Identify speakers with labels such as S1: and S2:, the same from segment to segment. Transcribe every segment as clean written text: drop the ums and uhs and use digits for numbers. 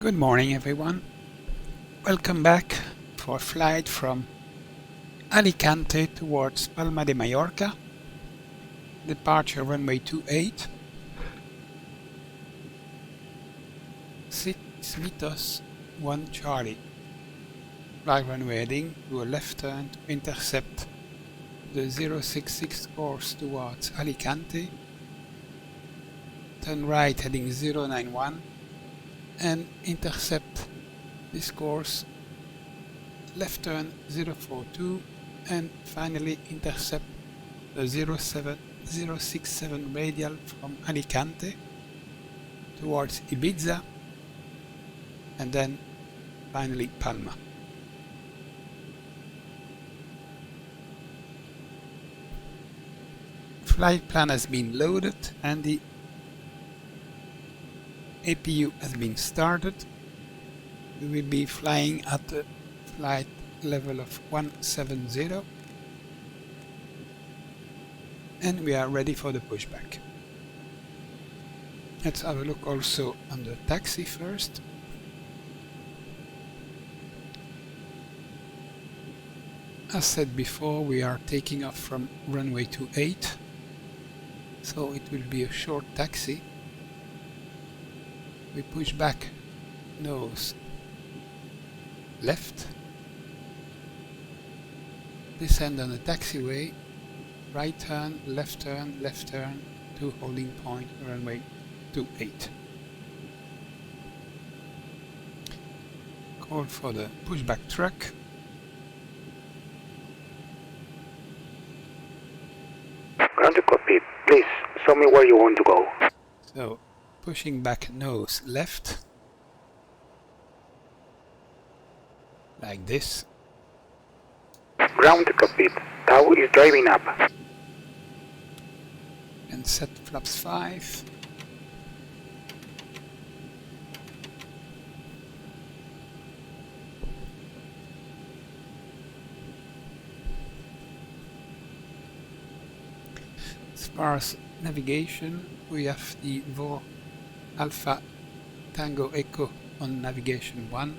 S1: Good morning, everyone. Welcome back for a flight from Alicante towards Palma de Mallorca. Departure runway 28. 6 meters, 1 Charlie. Flight runway heading to a left turn to intercept the 066 course towards Alicante. Turn right heading 091 and intercept this course, left turn 042 and finally intercept the 067 radial from Alicante towards Ibiza and then finally Palma. Flight plan has been loaded and the APU has been started. We will be flying at the flight level of 170 and we are ready for the pushback. Let's have a look also on the taxi first. As said before, we are taking off from runway 28, so it will be a short taxi. We push back nose left, descend on the taxiway, right turn to holding point runway 28. Call for the pushback truck.
S2: Ground to copy. Please show me where you want to go.
S1: So pushing back nose left, like this.
S2: Ground to copy. Tau is driving up.
S1: And set flaps 5. As far as navigation, we have the VOR Alpha Tango Echo on navigation 1,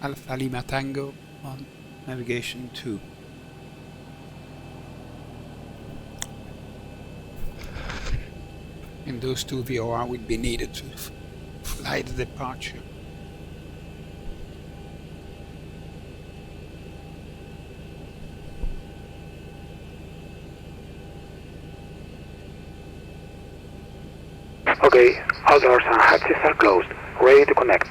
S1: Alpha Lima Tango on navigation 2. And those two VOR will be needed to fly the departure.
S2: Okay, all doors and hatches are closed. Ready to connect.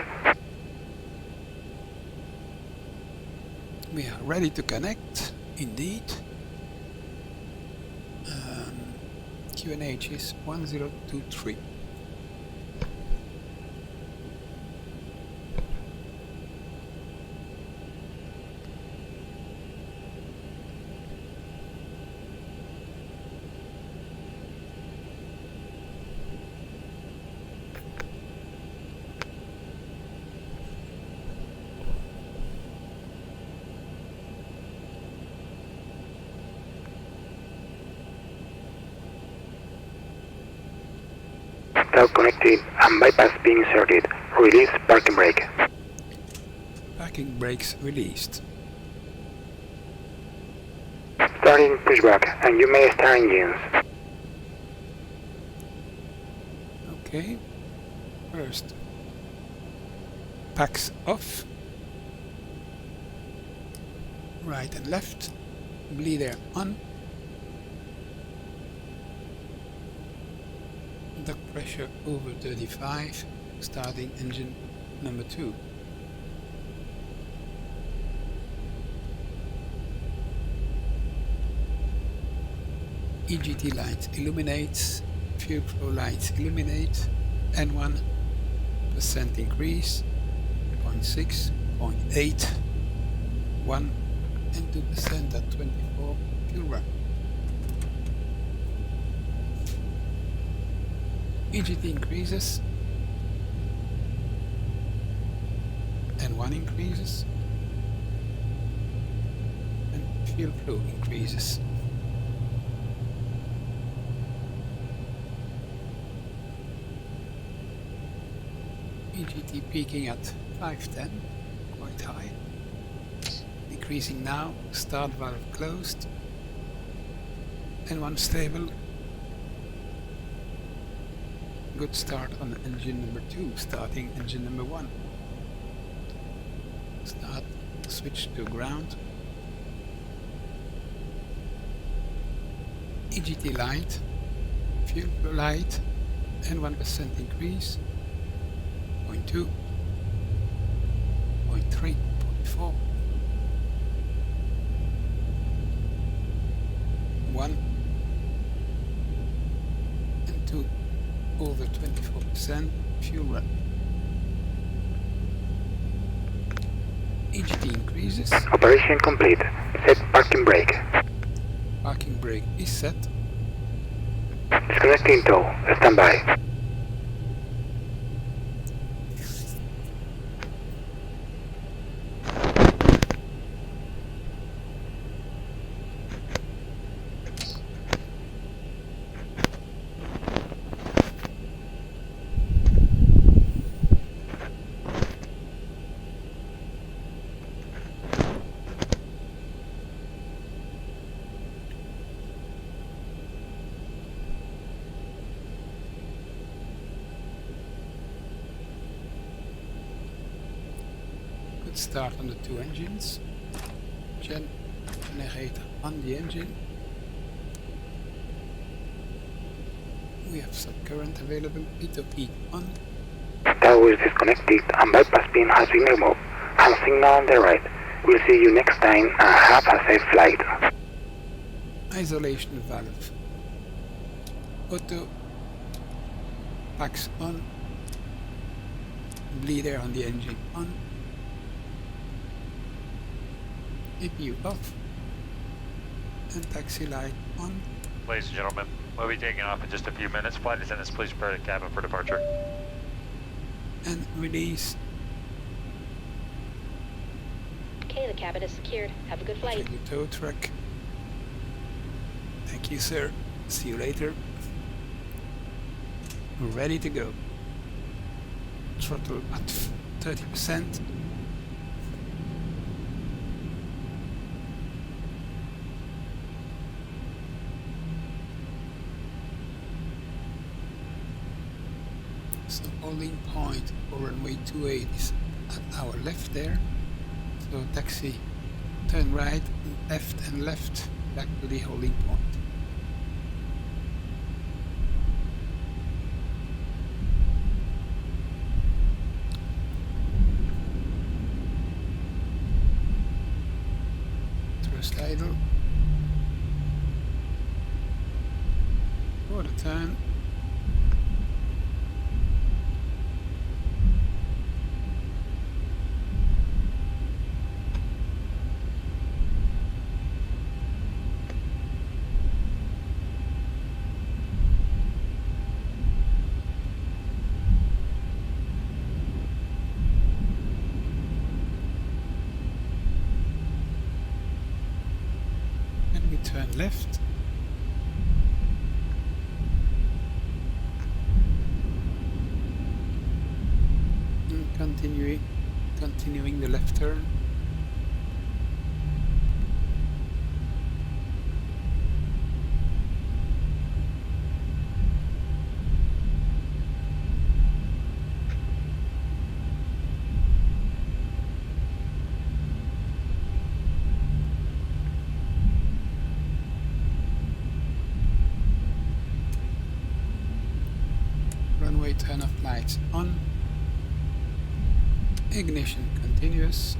S1: We are ready to connect, indeed. QNH is 1023.
S2: Tau connected and bypass being inserted. Release parking brake.
S1: Parking brakes released.
S2: Starting pushback and you may start engines.
S1: Okay. First, packs off. Right and left. Bleeder on. Duct pressure over 35, starting engine number 2. EGT lights illuminates, fuel flow lights illuminate, N1% increase, 0.6, 0.8, 1 and 2% at 24 fuel run. EGT increases, N1 increases, and fuel flow increases. EGT peaking at 510, quite high. Decreasing now, start valve closed. N1 stable. Good start on engine number 2, starting engine number 1. Start, switch to ground. EGT light, fuel flow light, and 1% increase. 0.2, 0.3, 0.4, 1, and 2, over 24% fuel run. EGT increases.
S2: Operation complete. Set parking brake.
S1: Parking brake is set.
S2: Disconnecting tow. Stand by.
S1: Good start on the 2 engines. Generator on the engine. We have some current available. Pitot heat on.
S2: Tow is disconnected and bypass pin has been removed. And signal on the right. We'll see you next time and have a safe flight.
S1: Isolation valve. Auto packs on. Bleeder on the engine on. APU off. And taxi light on.
S3: Ladies and gentlemen, we'll be taking off in just a few minutes. Flight attendants, please prepare the cabin for departure.
S1: And release.
S4: Okay, the cabin is secured. Have a good flight.
S1: Take the tow truck. Thank you, sir. See you later. We're ready to go. Throttle at 30%. So holding point for runway 28 is at our left there. So taxi, turn right, left and left, back to the holding point. Thrust idle. For the turn. Turn left. And continuing the left turn. Runway turn off lights on. Ignition continuous.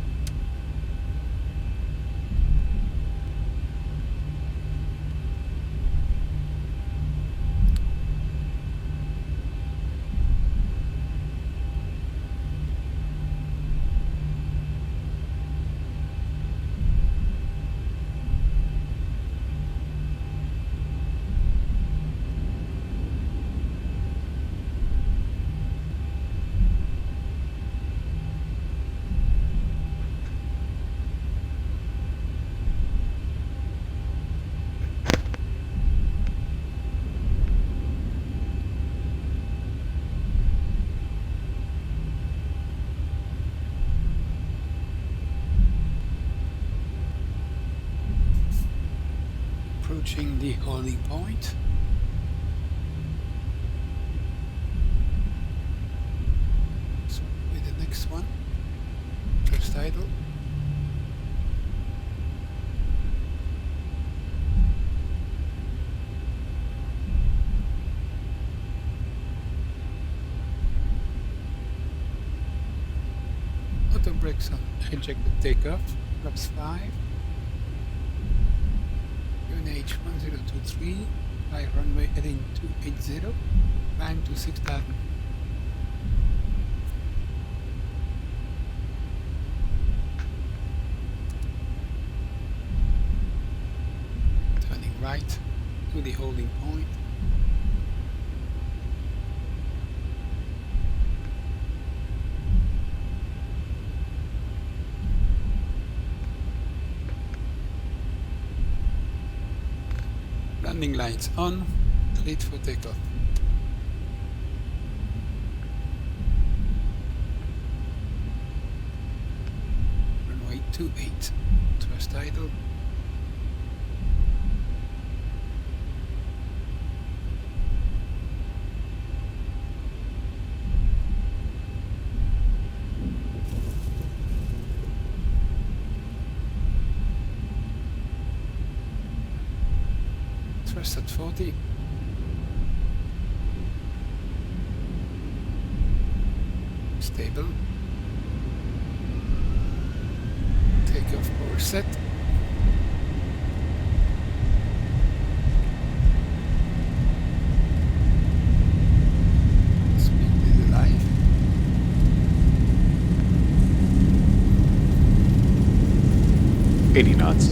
S1: approaching the holding point. So with the next one, first idle. Auto brakes on, eject the takeoff, flaps 5. UNH 1023, fly runway heading 280, climb to 6000. Turning right to the holding point. Landing lights on, cleared for takeoff. Runway 28, thrust idle. Thrust at 40. Stable. Takeoff power set. Speed is alive.
S5: $80 knots.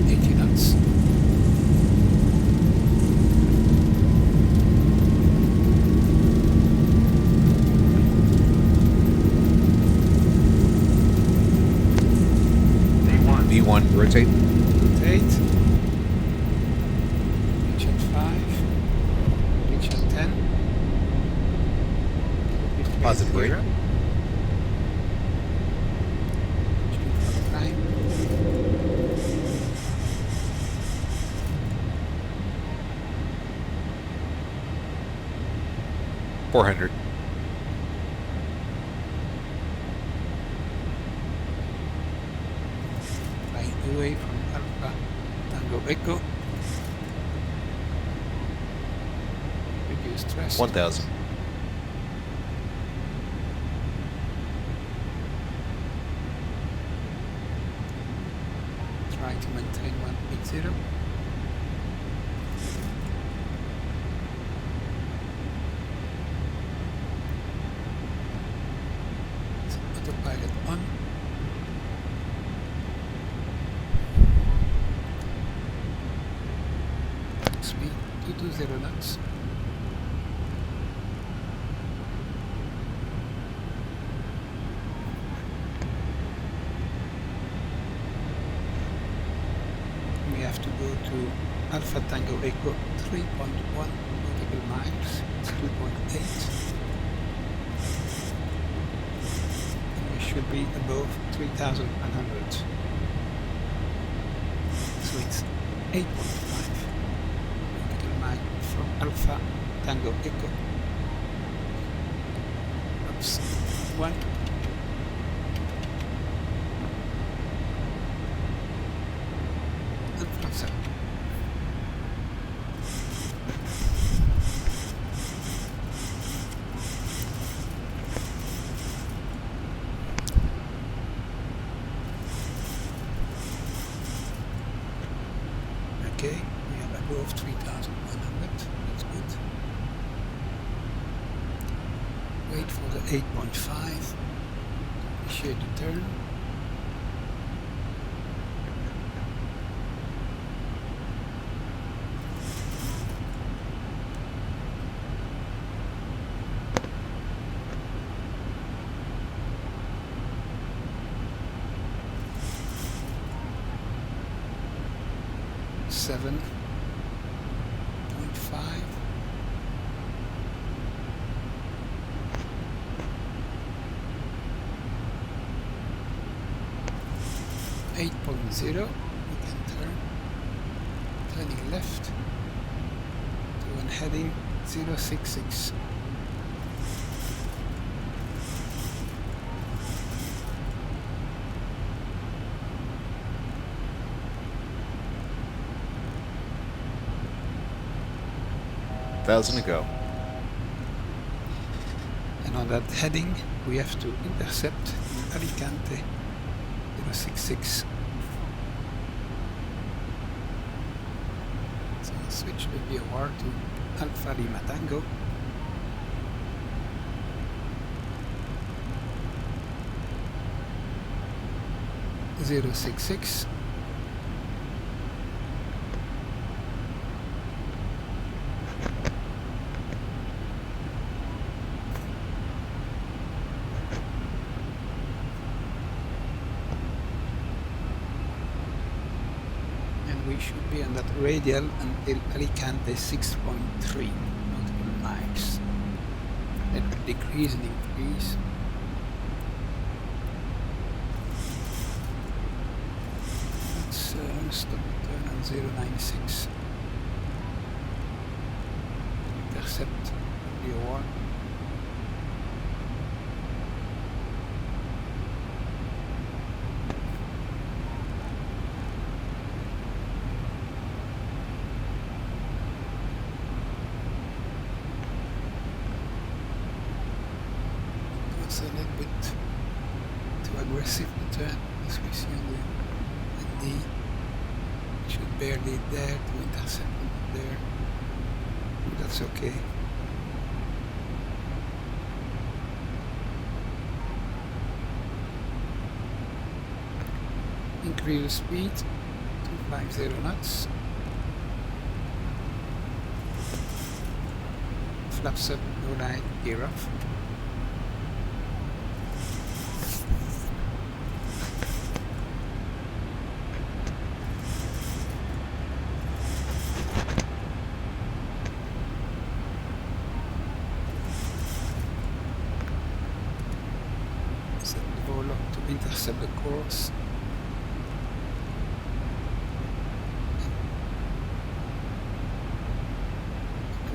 S1: 80 knots.
S5: V1, rotate.
S1: Rotate. Reach at 5. Reach at 10.
S5: Positive rate.
S1: Climb.
S5: $400.
S1: Flying away from Alpha Tango Echo. Reduce thrust.
S5: 1,000.
S1: Try to maintain 180. Autopilot on. Speed 220 knots. We have to go to Alpha Tango Echo 3.1 nautical miles. It's 2.8. We should be above 3,100. So it's 8.5 nautical miles from Alpha Tango Echo. That's 1. And flaps up. Okay, we are above 3,100, that's good. Wait for the 8.5, initiate the turn. Seven. 0.5. 8.0, we can turn. turning left to an heading 066.
S5: Thousand to go.
S1: And on that heading we have to intercept the Alicante 066. So I'll switch the VOR to Alpha Lima Tango. (066). We should be on that radial until Alicante 6.3 nautical miles. It will decrease and increase. Let's stop the turn on 096. Intercept VOR. A little bit too aggressive to turn, as we see on the ND. Should barely dare to intercept it there, but that's okay. Increase the speed to 250 knots. Flaps up, no light, gear off. To intercept the course.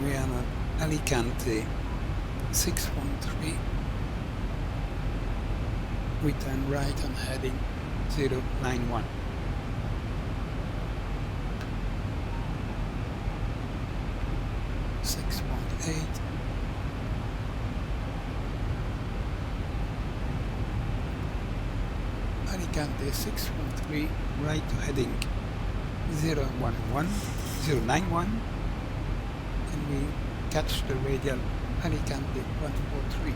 S1: We are on Alicante 6.3. We turn right on heading 091. Alicante 6.3, right to heading 091, and we catch the radial Alicante 143.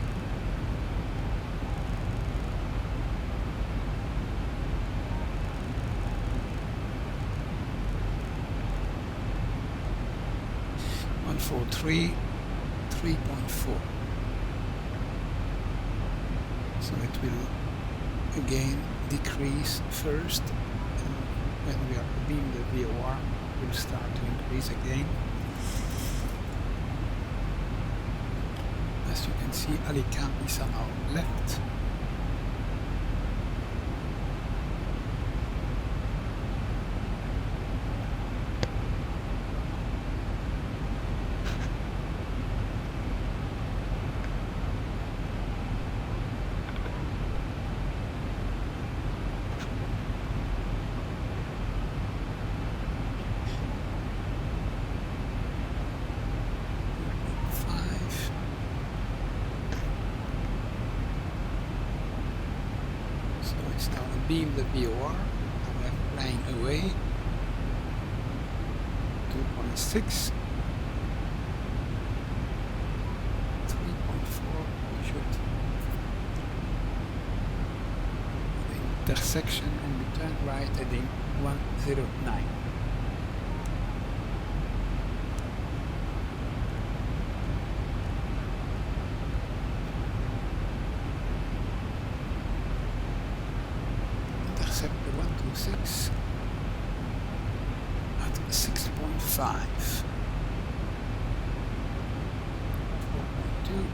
S1: (143) 3.4. So it will again decrease first, and when we are beam the VOR, it will start to increase again. As you can see, Alicante is on our left. Beam the VOR, and we're flying away. 2.6, 3.4. We should the intersection and we turn right heading 109. Intercept the 126 at 6.5. 4.2.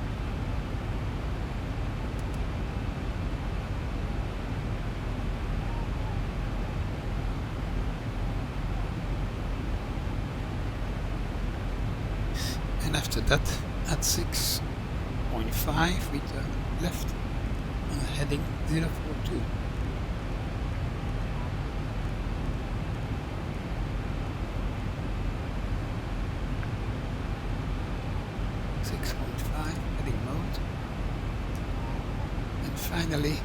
S1: that at 6.5 we turn left on heading 042. Heading mode, and finally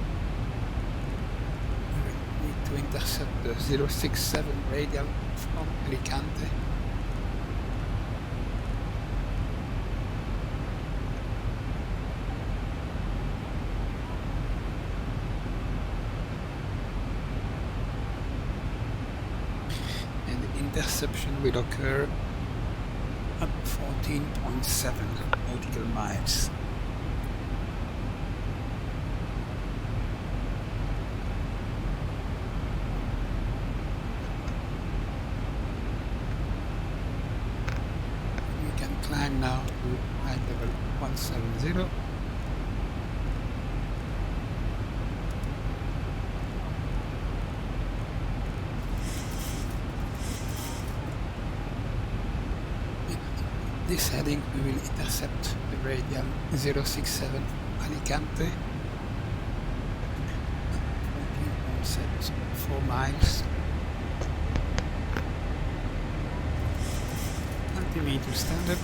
S1: we will need to intercept the 067 radial from Alicante. And the interception will occur at 14.7 nautical miles. We can climb now to high level 170. This heading we will intercept the radial 067 Alicante, 14.74 miles, altimeter standard,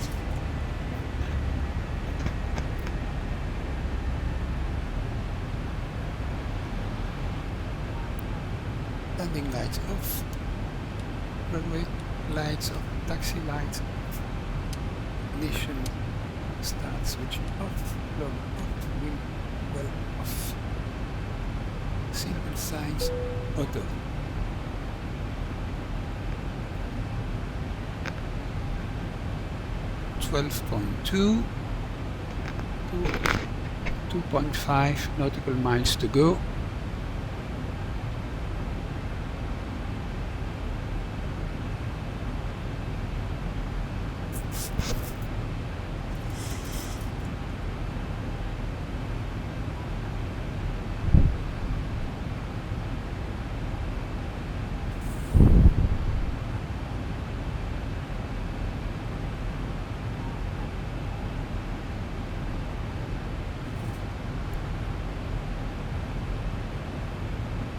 S1: landing lights off, runway lights off, taxi lights off. Ignition start switch off, load off, wheel well off, seatbelt signs auto. (12.2) 2.5 nautical miles to go.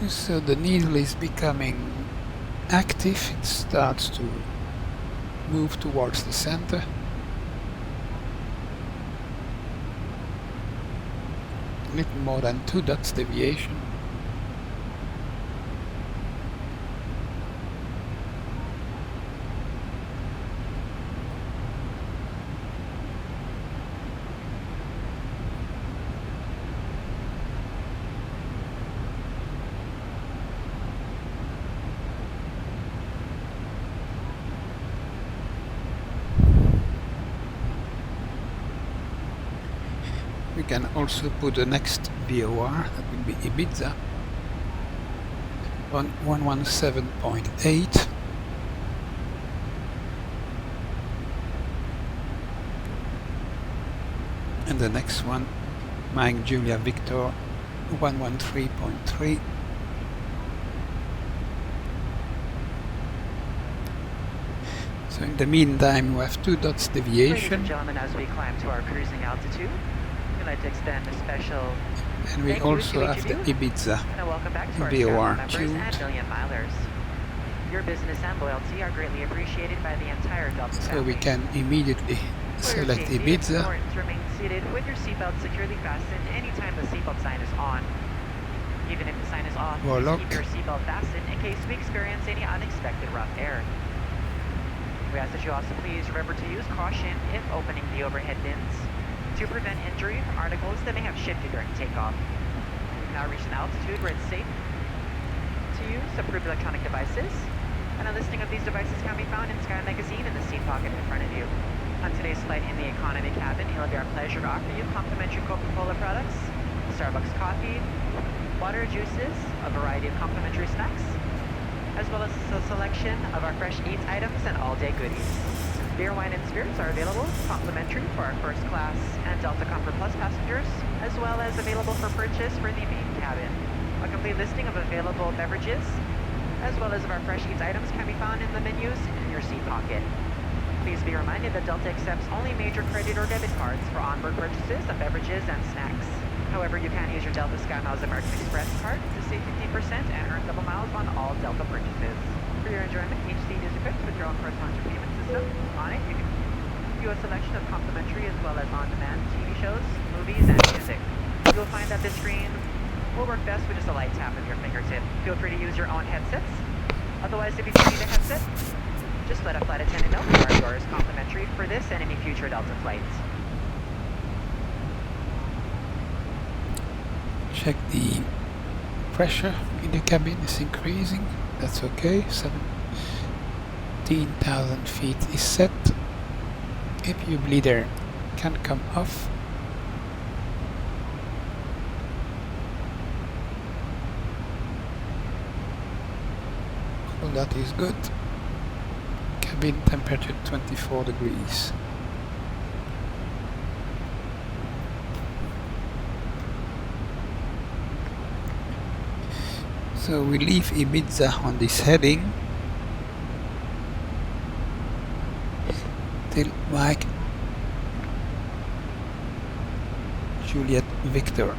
S1: So the needle is becoming active, it starts to move towards the center. A little more than 2 dots deviation. We can also put the next VOR, that will be Ibiza, on 117.8. And the next one, Mike Julia Victor, 113.3. So in the meantime we have 2 dots deviation.
S6: Ladies and gentlemen, as we climb to our cruising altitude, we'd like to extend a special
S1: and we also have the Ibiza VOR tuned.
S6: And million milers. Your business and loyalty are greatly appreciated by the entire Delta
S1: So
S6: family.
S1: we can immediately select
S6: For your safety, it's
S1: Ibiza.
S6: important to remain seated with your seatbelt securely fastened anytime the seatbelt sign is on. Even if the sign is off,
S1: Or
S6: please
S1: lock.
S6: keep your seatbelt fastened in case we experience any unexpected rough air. We ask that you also please remember to use caution if opening the overhead bins to prevent injury from articles that may have shifted during takeoff. We've now reached an altitude where it's safe to use approved electronic devices, and a listing of these devices can be found in Sky Magazine in the seat pocket in front of you. On today's flight in the economy cabin, it'll be our pleasure to offer you complimentary Coca-Cola products, Starbucks coffee, water, juices, a variety of complimentary snacks, as well as a selection of our fresh eats items and all-day goodies. Beer, wine, and spirits are available complimentary for our first class and Delta Comfort Plus passengers, as well as available for purchase for the main cabin. A complete listing of available beverages, as well as of our fresh eats items, can be found in the menus in your seat pocket. please be reminded that Delta accepts only major credit or debit cards for onboard purchases of beverages and snacks. However, you can use your Delta SkyMiles American Express card to save 50% and earn double miles on all Delta purchases. For your enjoyment, each seat is equipped with your own personal entertainment system. On it, you can view a selection of complimentary as well as on-demand TV shows, movies, and music. You'll find that this screen will work best with just a light tap of your fingertip. Feel free to use your own headsets. Otherwise, if you do need a headset, just let a flight attendant know our door is complimentary for this and any future Delta flights.
S1: Check the pressure in the cabin is increasing. That's okay. 17,000 feet is set. If you bleeder can come off. All that is good. Cabin temperature 24 degrees. So we leave Ibiza on this heading till Mike Juliet Victor.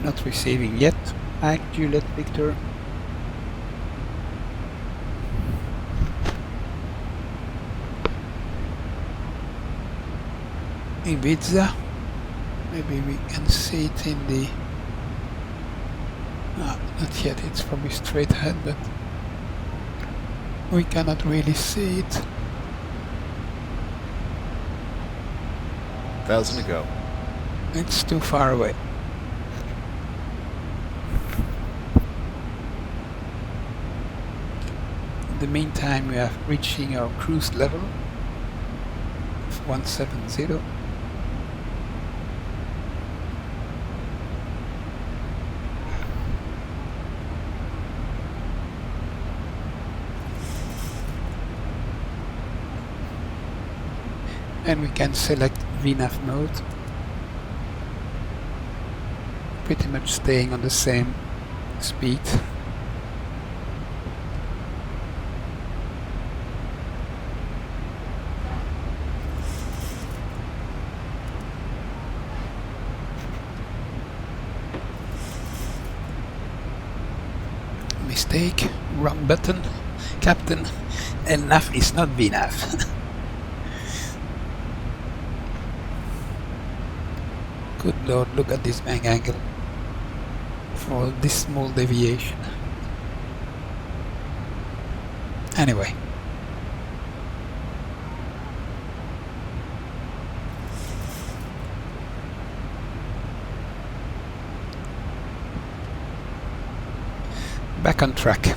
S1: Not receiving yet. Mike Juliet Victor. Ibiza. Maybe we can see it in the... not yet, it's probably straight ahead, but we cannot really see it.
S5: 1,000 to go.
S1: It's too far away. In the meantime, we are reaching our cruise level of 170. And we can select VNAV mode, pretty much staying on the same speed. Mistake, wrong button, Captain, LNAV is not VNAV. Good lord, look at this bang angle for this small deviation. Anyway. Back on track.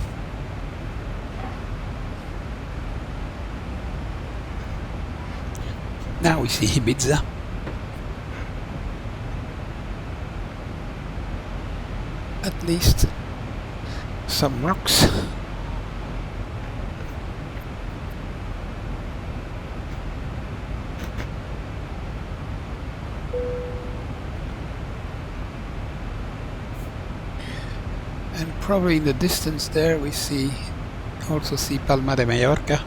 S1: Now we see Ibiza. At least some rocks. And probably in the distance there we also see Palma de Mallorca.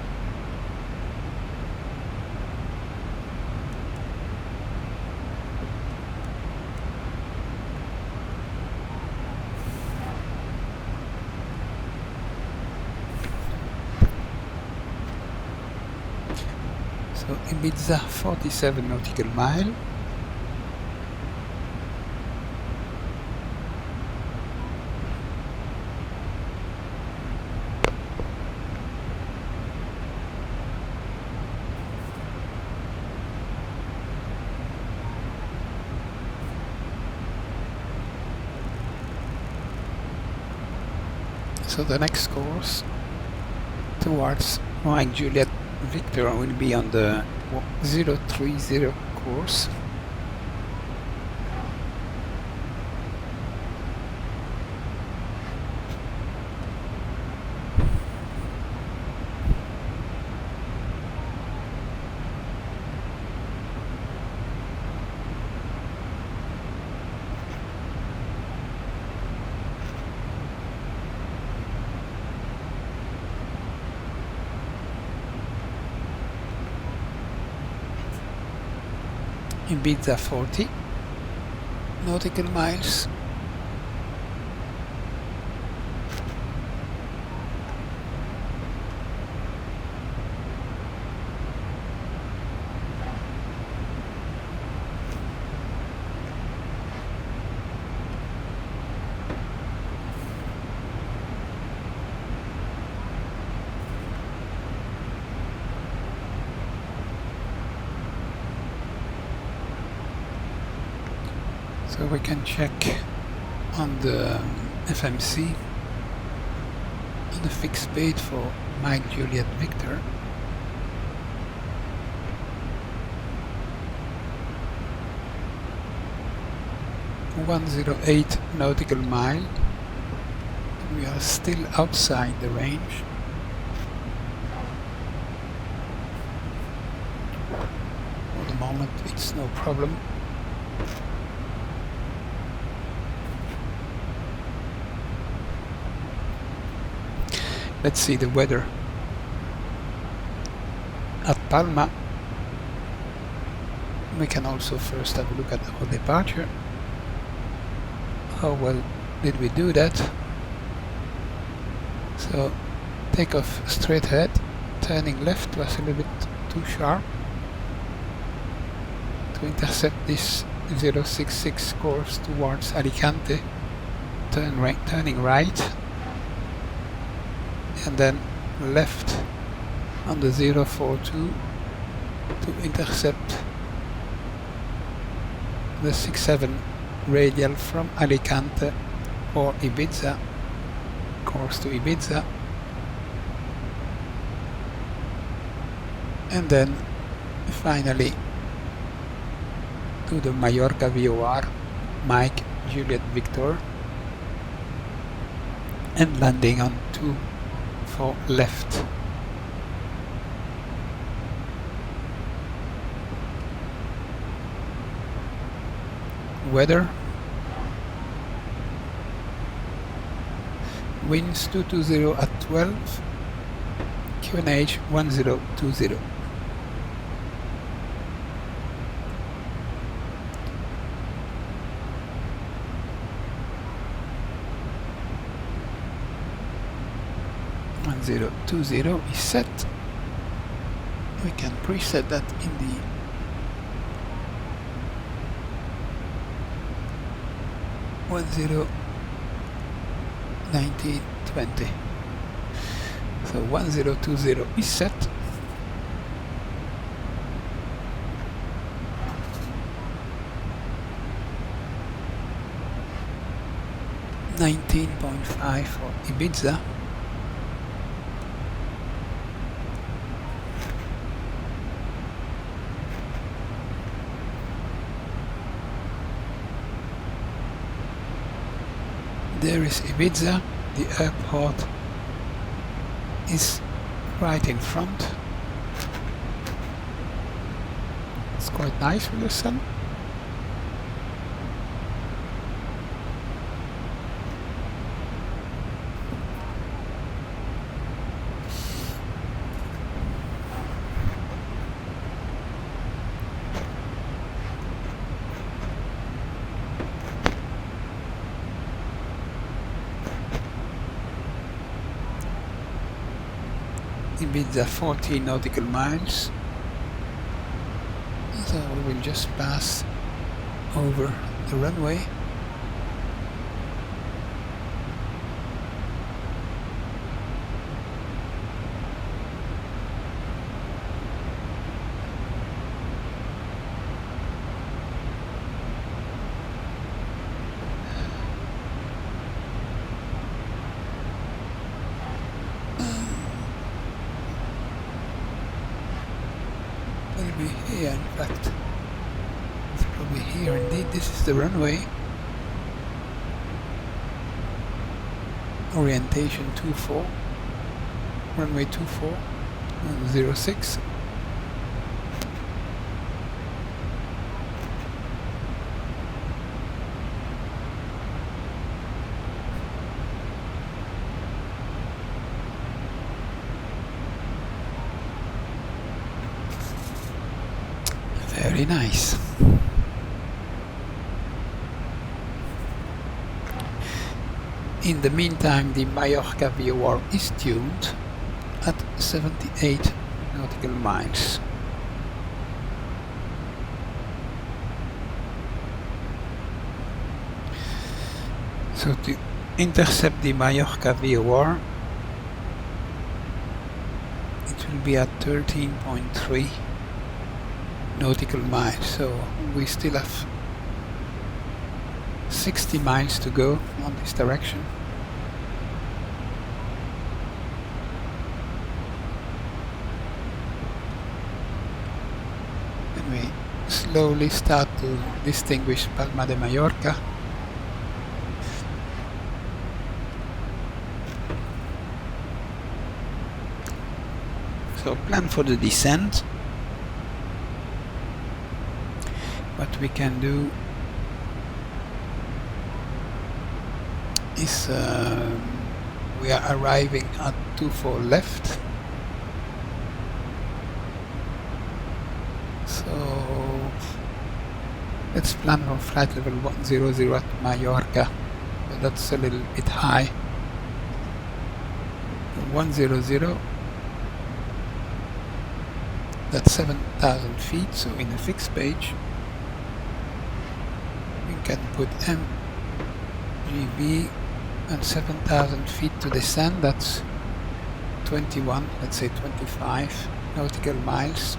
S1: So Ibiza 47 nautical mile. So the next course towards Mike Juliet Victor will be on the 030 course. Ibiza 40 nautical miles. So we can check on the FMC on the fixed bait for Mike Juliet Victor. (108 nautical mile). We are still outside the range. For the moment it's no problem. Let's see the weather at Palma. We can also first have a look at our departure. How well did we do that? So take off straight ahead, turning left was a little bit too sharp to intercept this 066 course towards Alicante. Turning right, and then left on the 042 to intercept the 67 radial from Alicante or Ibiza, course to Ibiza, and then finally to the Mallorca VOR Mike Juliet Victor, and landing on 24 left. Weather: winds 220 at 12, QNH 1020. is set. We can preset that in the (10) 1920. So 1020 is set. (19.5) for Ibiza. There is Ibiza, the airport is right in front. It's quite nice with the sun. Ibiza 40 nautical miles, so we will just pass over the runway. Here, in fact, it's probably here indeed. This is the runway. Orientation 24, runway 24, 06. Very nice. In the meantime, the Mallorca VOR is tuned at 78 nautical miles. So to intercept the Mallorca VOR, it will be at 13.3 nautical miles. So we still have 60 miles to go on this direction. And we slowly start to distinguish Palma de Mallorca. So plan for the descent. What we can do is we are arriving at 24 left. So let's plan for flight level 100 at Mallorca. But that's a little bit high. 100. That's 7,000 feet, so in a fixed page we can put MGB and 7,000 feet to descend. That's 21, let's say 25 nautical miles.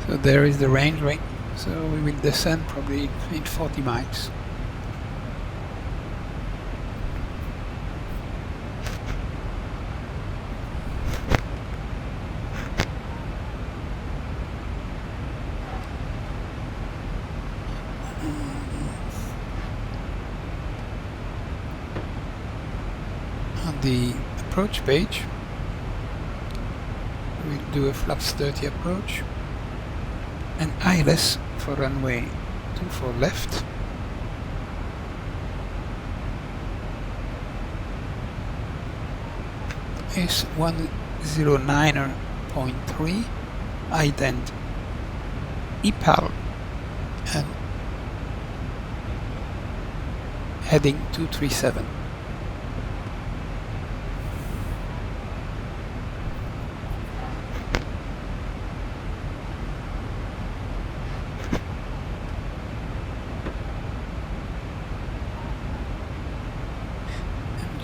S1: So there is the range ring. So we will descend probably in 40 miles. On the approach page, we'll do a flaps 30 approach and ILS for runway 24 left. Is 109.3, ident EPAL and heading 237.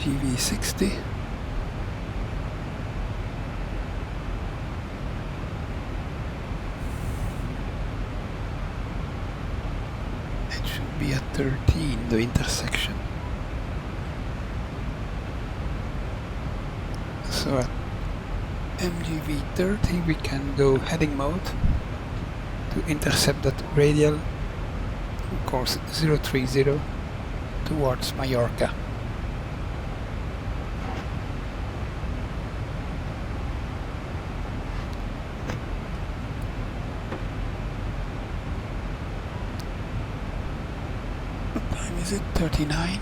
S1: MGV60. It should be at 13, the intersection. So at MGV30 we can go heading mode to intercept that radial course 030 towards Mallorca. Is it 39?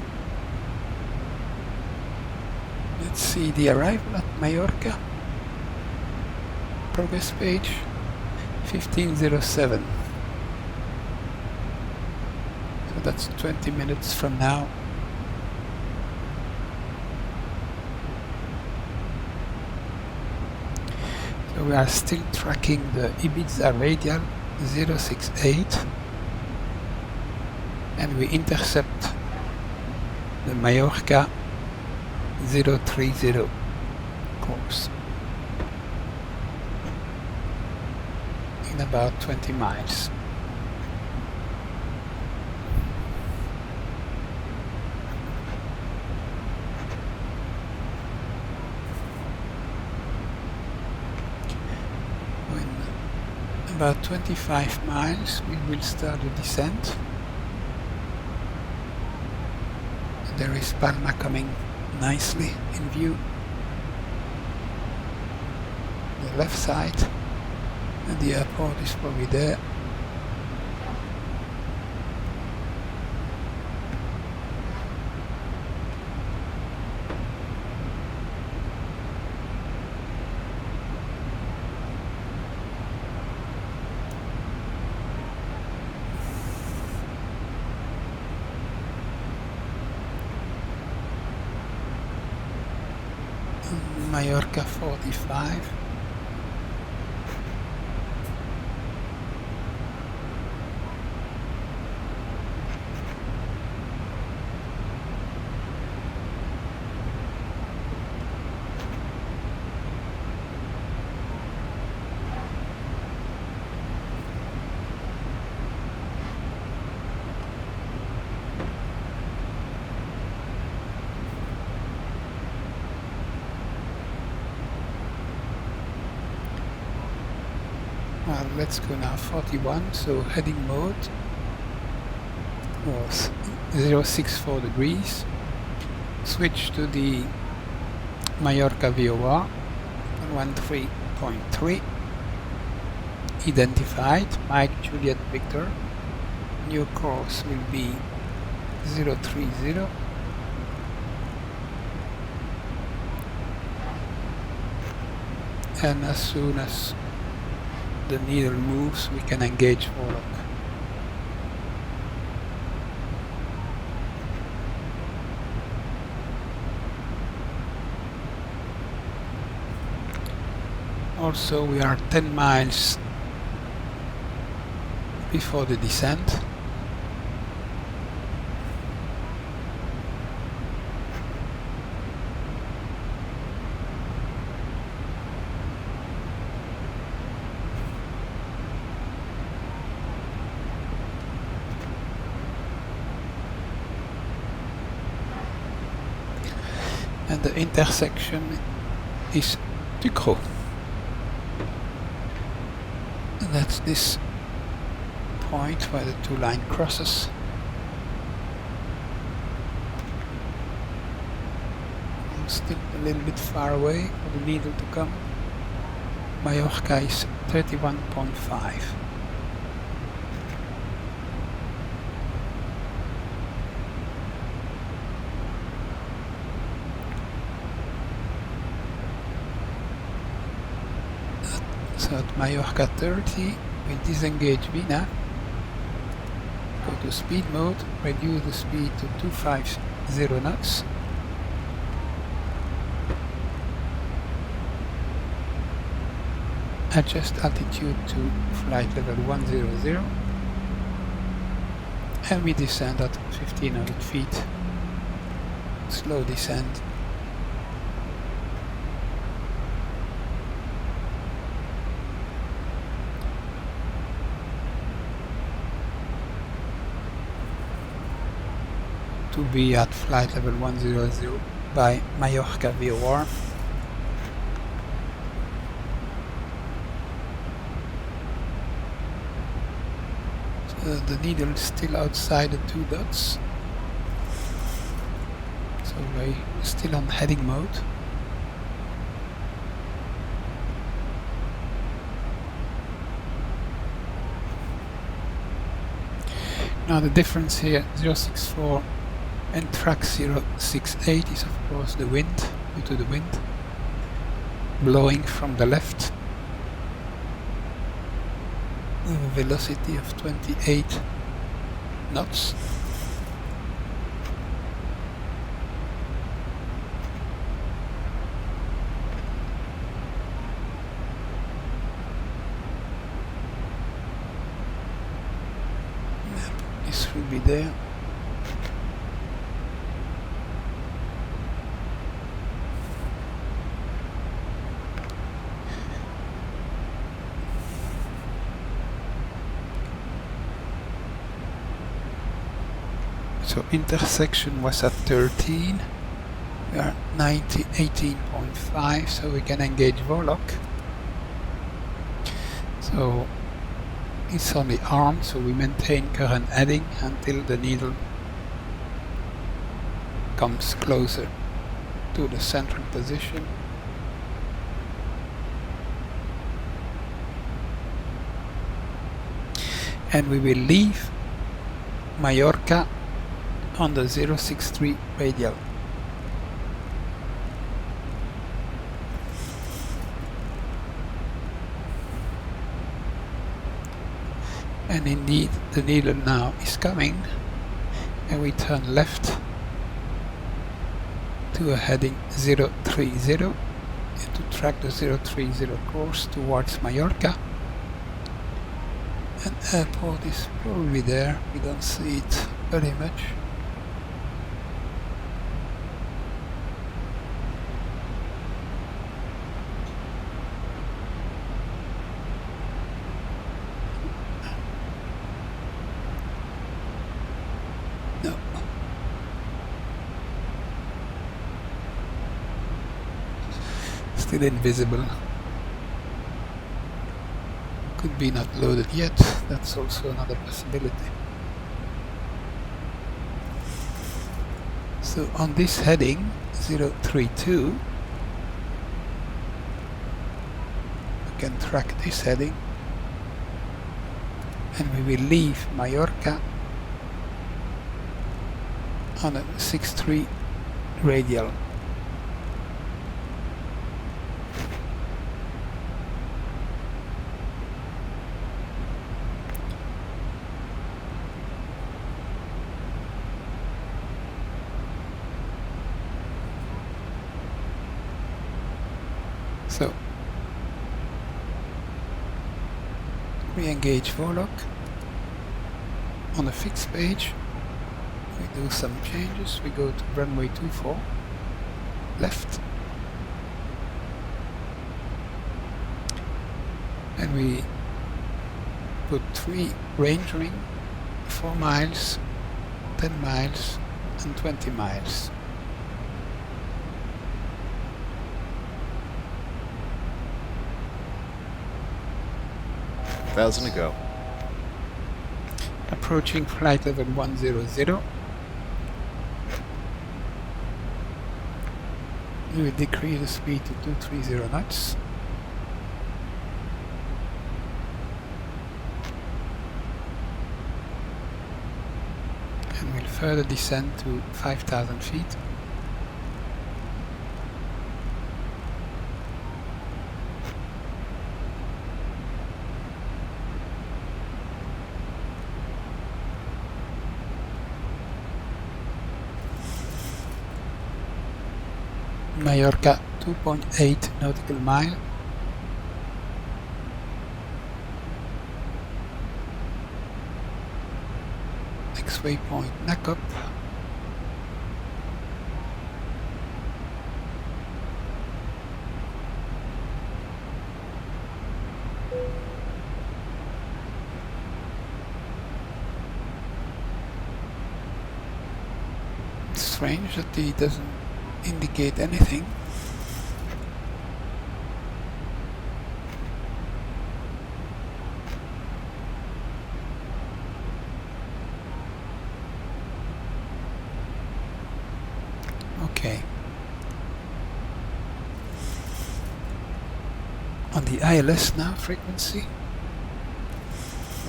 S1: Let's see the arrival at Mallorca. Progress page 1507. So that's 20 minutes from now. So we are still tracking the Ibiza radial 068. And we intercept the Mallorca 030 course in about 20 miles. In about 25 miles we will start the descent. There is Palma coming nicely in view. The left side, and the airport is probably there. Mallorca 45. Well, let's go now 41, so heading mode was 064 degrees. Switch to the Mallorca VOR 13.3. Identified Mike Juliet Victor. New course will be 030. And as soon as the needle moves, we can engage Warlock. Also, we are 10 miles before the descent. And the intersection is Tucro. And that's this point where the two line crosses. I'm still a little bit far away for the needle to come. Mallorca is 31.5. So at Mallorca 30, we disengage Vina, go to speed mode, reduce the speed to 250 knots, adjust altitude to flight level 100, and we descend at 1500 feet, slow descent. To be at flight level 100 by Mallorca VOR. So the needle is still outside the 2 dots. So we're still on heading mode. Now the difference here, 064 and track 068 is of course the wind, due to the wind blowing from the left with a velocity of 28 knots. This should be there. So intersection was at 13, we are 18.5, so we can engage Warlock. So it's only armed, so we maintain current heading until the needle comes closer to the central position. And we will leave Mallorca on the 063 radial. And indeed the needle now is coming, and we turn left to a heading 030, to track the 030 course towards Mallorca. An airport is probably there, we don't see it very much. No. Still invisible. Could be not loaded yet, that's also another possibility. So on this heading 032 we can track this heading and we will leave Mallorca on a 63 radial. So we engage Vorlog on a fixed page. We do some changes. We go to runway 24 left and we put 3 range ring, 4 miles, 10 miles and 20 miles.
S5: Thousand to go.
S1: Approaching flight level 100. We will decrease the speed to 230 knots. And we'll further descend to 5,000 feet. Mallorca 2.8 nautical mile. Next waypoint Nakop. It's strange that he doesn't indicate anything. Okay. On the ILS now frequency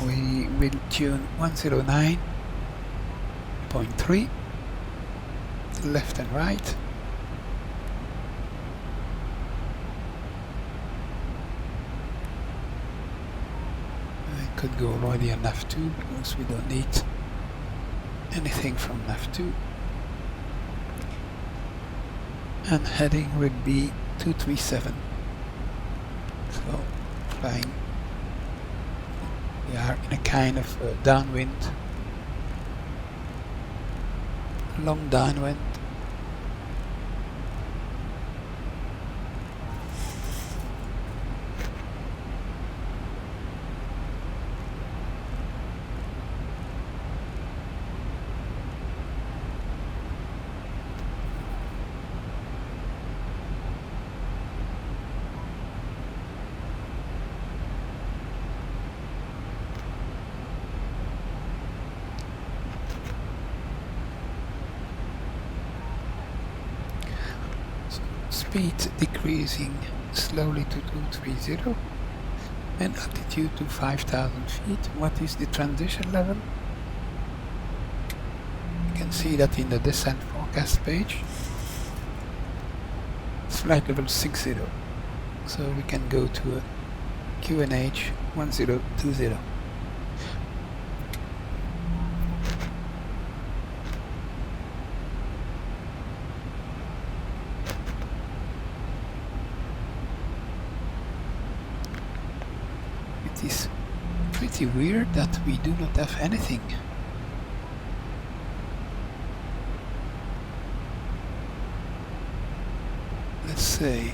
S1: we will tune 109.3 left and right. Could go already on NAV2 because we don't need anything from NAV2. And heading would be 237. So flying. We are in a kind of downwind, long downwind. Speed decreasing slowly to 230 and altitude to 5,000 feet. What is the transition level? You can see that in the descent forecast page. It's flight level 60, so we can go to a QNH 1020. pretty weird that we do not have anything. Let's say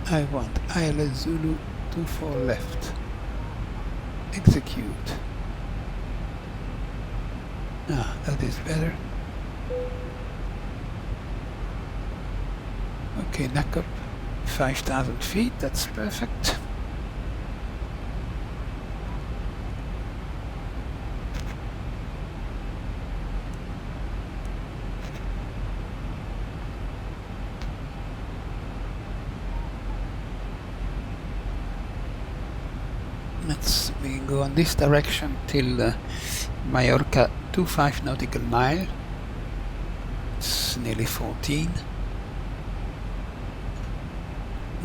S1: I want ILS Zulu 24 left. Execute. Ah, that is better. Okay, knock up 5,000 feet, that's perfect. We go on this direction till Mallorca 25 nautical mile. It's nearly 14.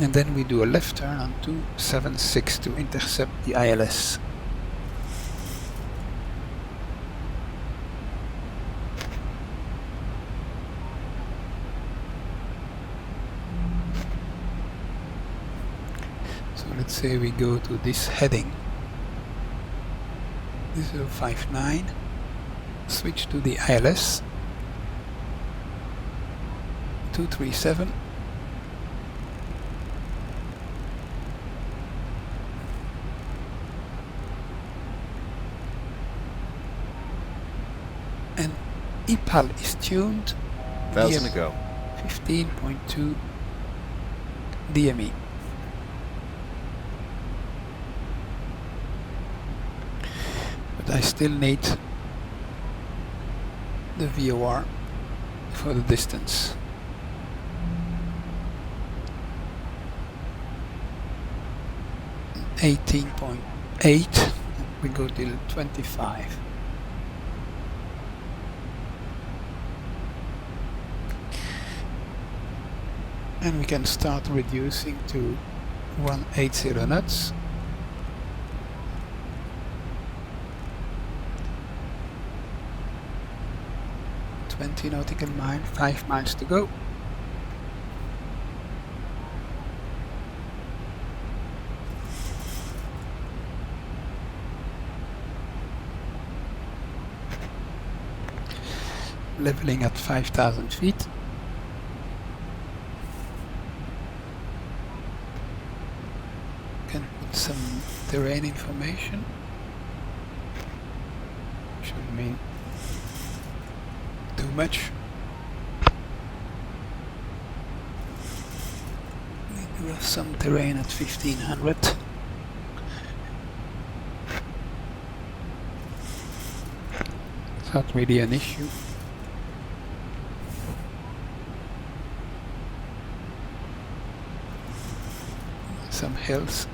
S1: And then we do a left turn on 276 to intercept the ILS. So let's say we go to this heading 059, switch to the ILS 237, and EPAL is tuned
S5: 1,000 to go.
S1: 15.2 DME. But I still need the VOR for the distance. .8, we go till 25. And we can start reducing to 180 knots. Nautical mile, 5 miles to go. Leveling at 5,000 feet. Can put some terrain information. Shouldn't mean too much. We do have some terrain at 1500. It's not really an issue. Some hills.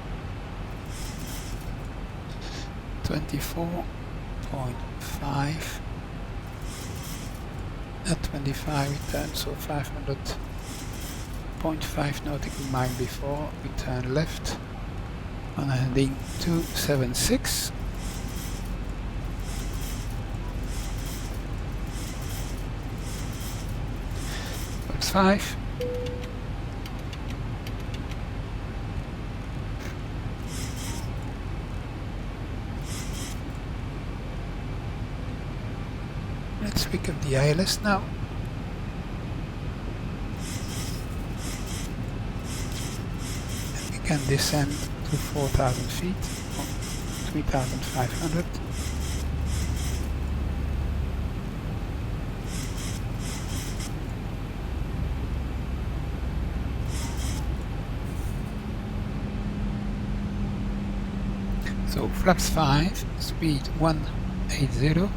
S1: 24.5. At 25 we turn, so 500.5 nautical mile before we turn left on heading 276. That's 5. Let's pick up the ILS now. And we can descend to 4,000 feet, or 3,500. So flaps 5, speed 180.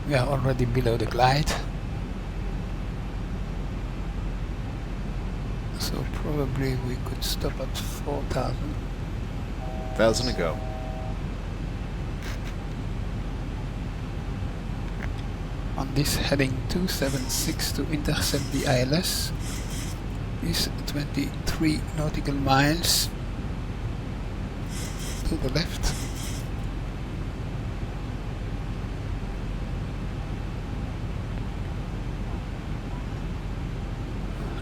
S1: We are already below the glide, so probably we could stop at 4,000.
S5: 1,000 to go.
S1: On this heading 276 to intercept the ILS is 23 nautical miles to the left.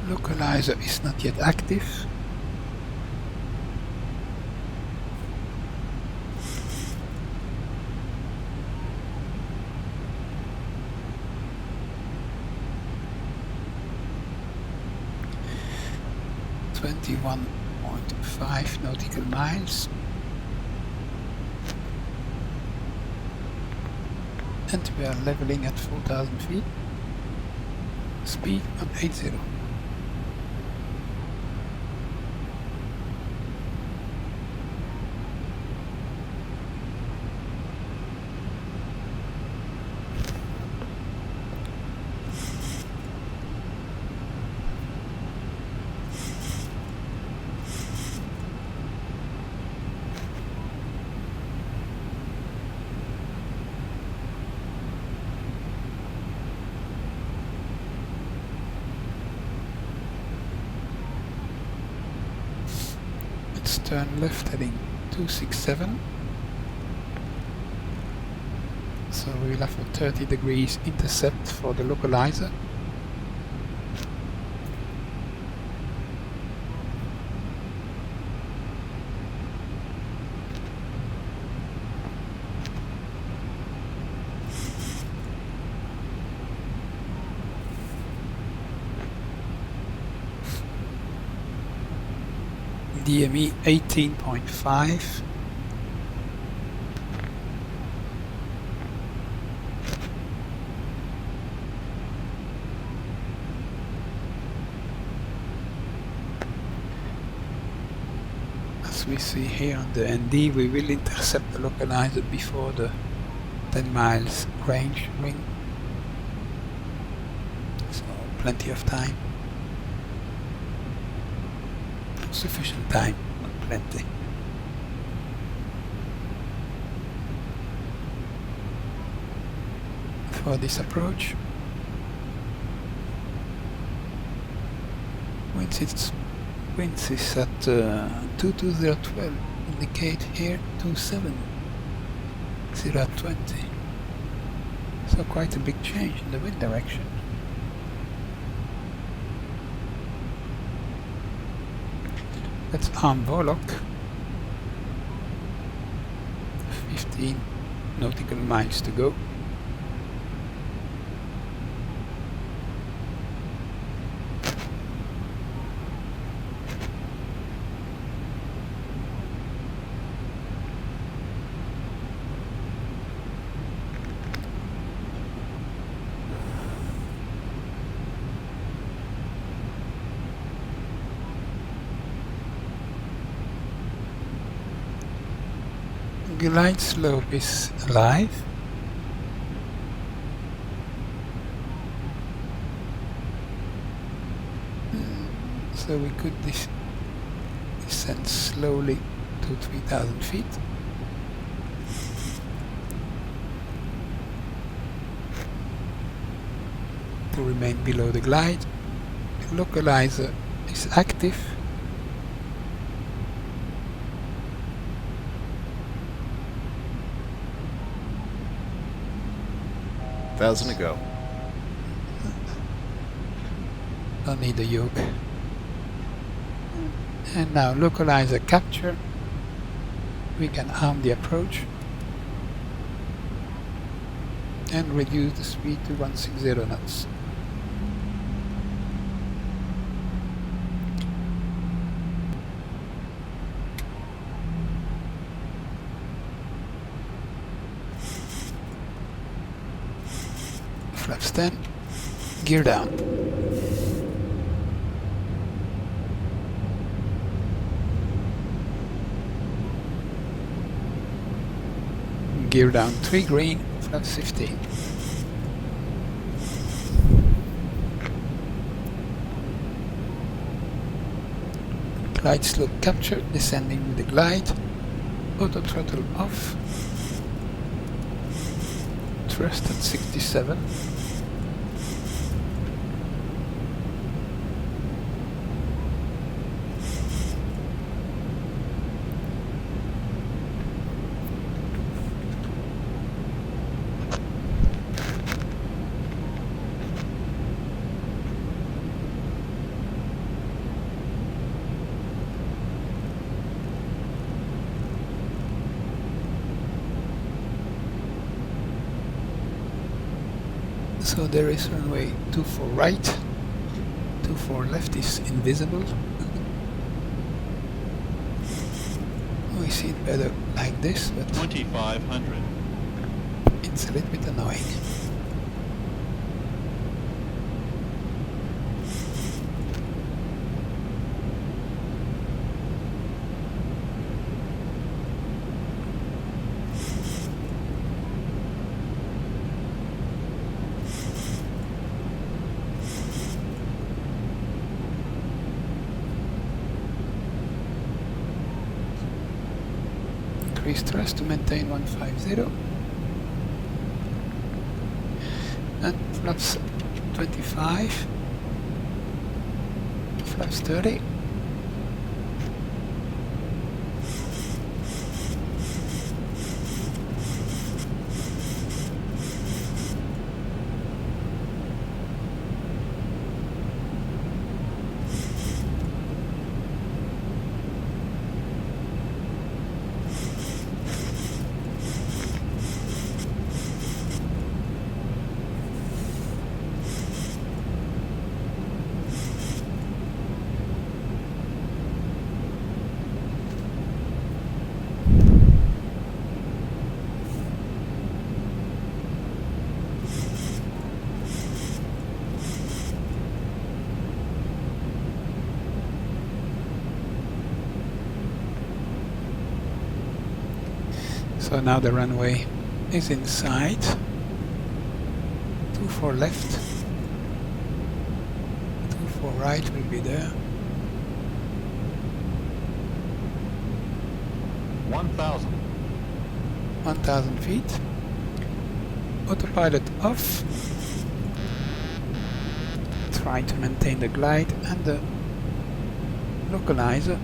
S1: Localizer is not yet active. 21.5 nautical miles. And we are leveling at 4,000 feet. Speed 180. Turn left heading 267. So we will have a 30 degrees intercept for the localizer. DME 18.5. As we see here on the ND, we will intercept the localizer before the 10 miles range ring. So plenty of time. Sufficient time, not plenty. For this approach, winds is at 22012, indicate here 27020. So quite a big change in the wind direction. Let's arm Warlock. 15 nautical miles to go. Glide slope is alive. So we could descend slowly to 3,000 feet. To remain below the glide. The localizer is active.
S5: Thousand to go.
S1: Don't need the yoke. And now localizer capture. We can arm the approach and reduce the speed to 160 knots. Flaps 10, gear down. Gear down 3 green, flaps 15. Glide slope capture, descending with the glide. Auto throttle off. Thrust at 67. So there is runway 24 right, 24 left is invisible. We see it better like this, but
S7: 2,500.
S1: it's a little bit annoying. Increase thrust to maintain 150. And flaps 25. Flaps 30. So now the runway is in sight. 24 left. 24 right will be there.
S7: 1,000.
S1: 1000 feet. Autopilot off. Try to maintain the glide and the localizer.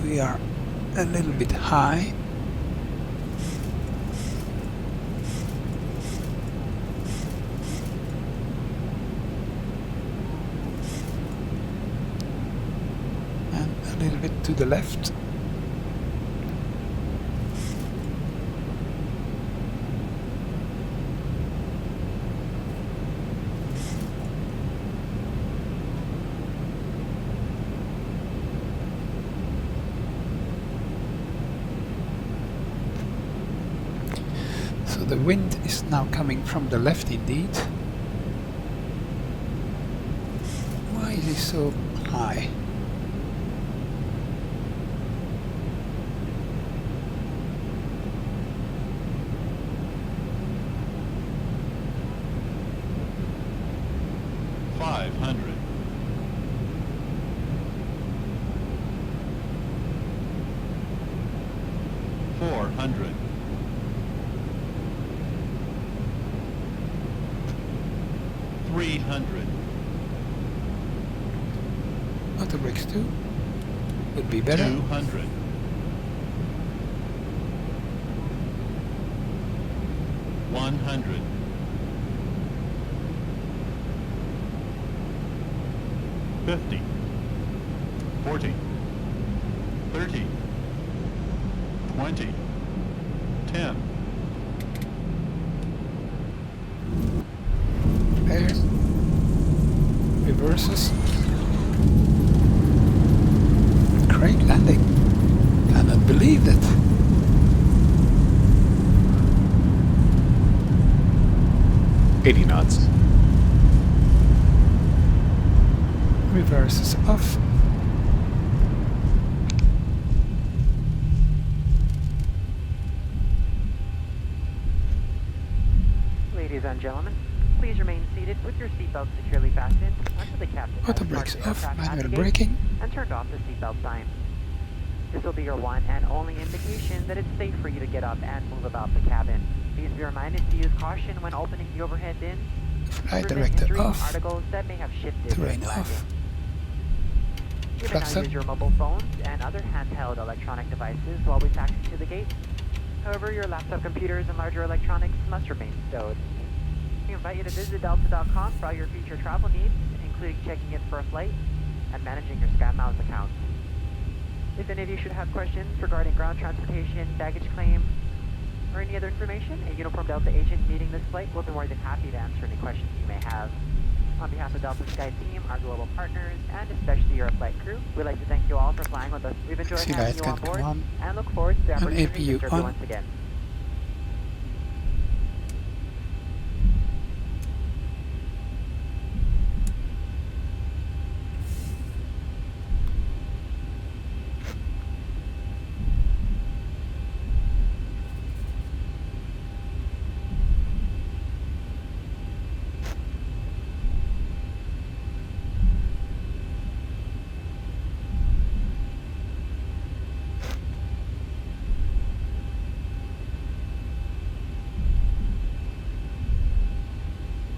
S1: We are a little bit high. And a little bit to the left. So the wind is now coming from the left indeed. Why is it so high? Auto brakes too would be better.
S7: 200. 100. 50. 40. 30. 20. 10.
S1: There. Reverses. Great landing. Cannot believe that.
S5: $80 knots.
S1: Reverses off.
S6: Ladies and gentlemen, please remain seated with your seatbelt securely fastened until the captain
S1: Auto
S6: has
S1: brakes
S6: started the
S1: off,
S6: aircraft
S1: manual
S6: navigation
S1: braking.
S6: and turned off the seatbelt sign. This will be your one and only indication that it's safe for you to get up and move about the cabin. Please be reminded to use caution when opening the overhead bins.
S1: Flight
S6: to prevent
S1: director
S6: injury from
S1: off.
S6: articles that may have shifted
S1: Terrain
S6: when
S1: off.
S6: landing. You may
S1: Flaps
S6: now
S1: up.
S6: use your mobile phones and other handheld electronic devices while we taxi to the gate. However, your laptop computers and larger electronics must remain stowed. We invite you to visit delta.com for all your future travel needs, including checking in for a flight and managing your SkyMiles account. If any of you should have questions regarding ground transportation, baggage claim, or any other information, a uniformed Delta agent meeting this flight will be more than happy to answer any questions you may have. On behalf of Delta Sky Team, our global partners, and especially your flight crew, we'd like to thank you all for flying with us. We've enjoyed
S1: Taxi
S6: having
S1: light
S6: you
S1: can
S6: on board
S1: come on.
S6: and look forward to the
S1: And
S6: opportunity to
S1: APU
S6: serve you
S1: on.
S6: once again.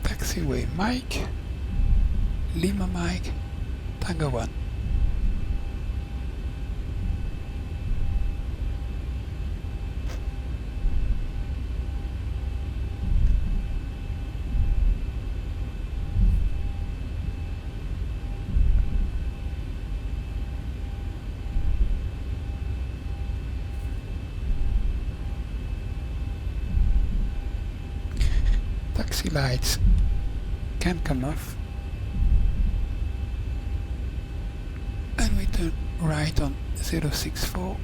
S1: Taxiway Mike, Lima Mike, Tango 1. Taxi lights can come off, and we turn right on 064.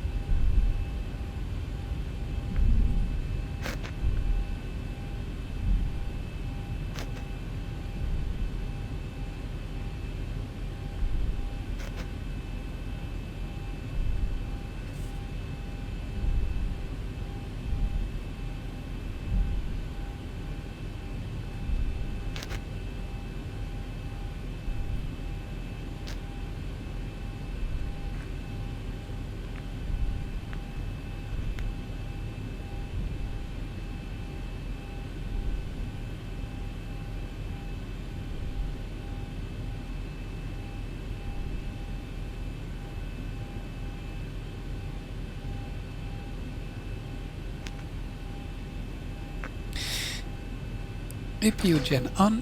S1: APU gen on,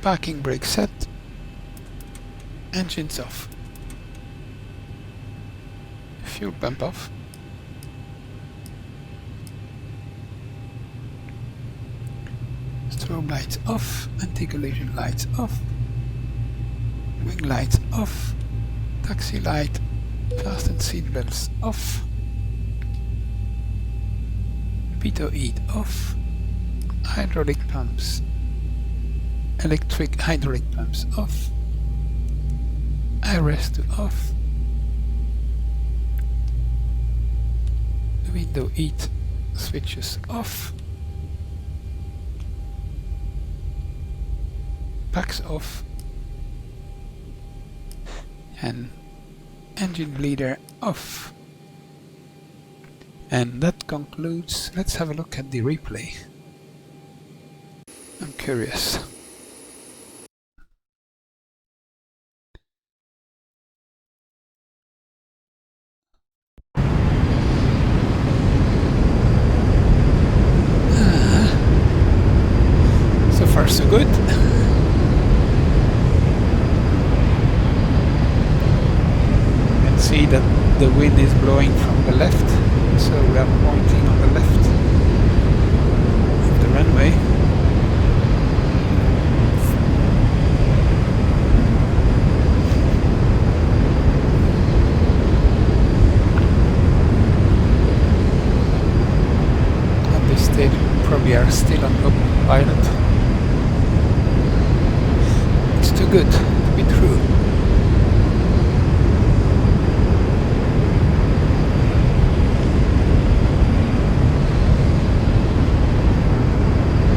S1: parking brake set, engines off, fuel pump off, strobe lights off, anti-collision lights off, wing lights off, taxi light, fasten seatbelts off, pitot heat off, hydraulic pumps, electric hydraulic pumps off, arrest to off, window heat switches off, packs off, and engine bleeder off. And that concludes. Let's have a look at the replay. I'm curious. So far so good. You can see that the wind is blowing from the left, so we are pointing on the left of the runway. At this stage we probably are still on autopilot. It's too good to be true.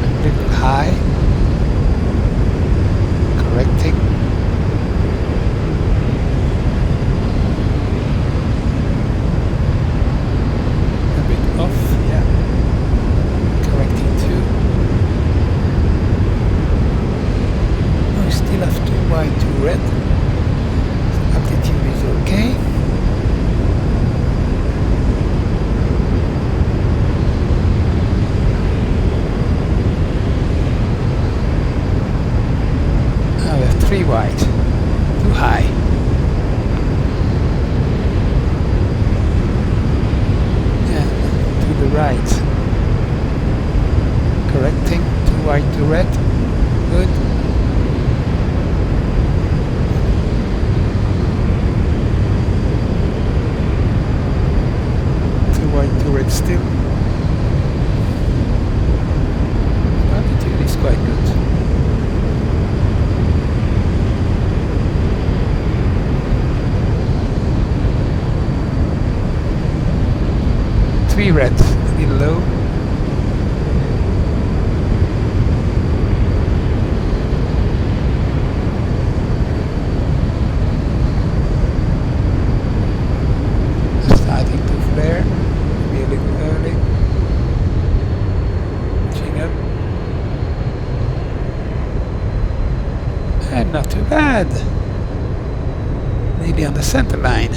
S1: A little high. Correcting. A bit off, yeah. Correcting too. We still have too wide, too red. Altitude is okay. Now we have 3 wide, too high. And to the right. Correcting, too wide, too red. but still. Altitude is quite good. Three red, a little low. Starting to flare, maybe a little early. Chin up. And not too bad. Nearly on the center line.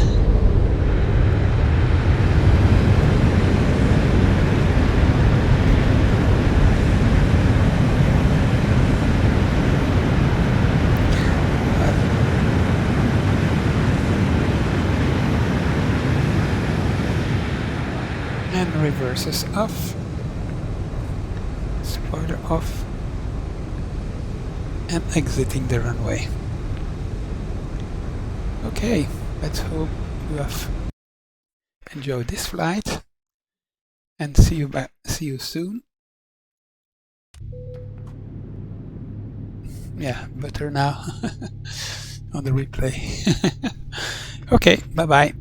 S1: And reverses off. Spoiler off. And exiting the runway. Okay, let's hope you have enjoyed this flight and see you soon. Yeah, better now on the replay. Okay, bye bye.